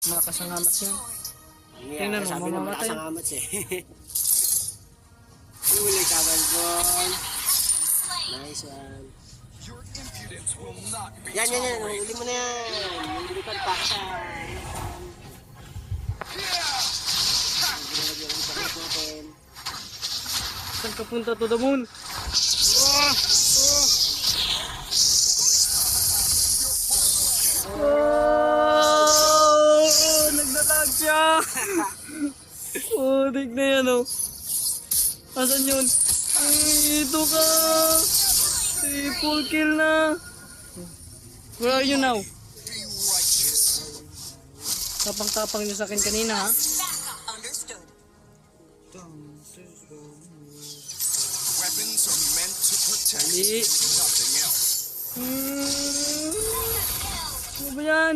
Malakas ang hamat yan. Yeah, Tingnan mo, sabi na mamamatay. malakas ang amats eh. Huli ka, Balbon. Nice one. Yan. Huli mo na yan. Yung lipad pa ka siya. Ginagyan ang sakit natin. Saan ka punta to the moon? Nagdalag siya! Dig na yan oh. Asan yun? Ay, ito ka! Full kill na! Where are you now? Tapang-tapang niyo sa akin kanina ha? Weapons are meant to protect, Dali. nothing else. Ano ba yan?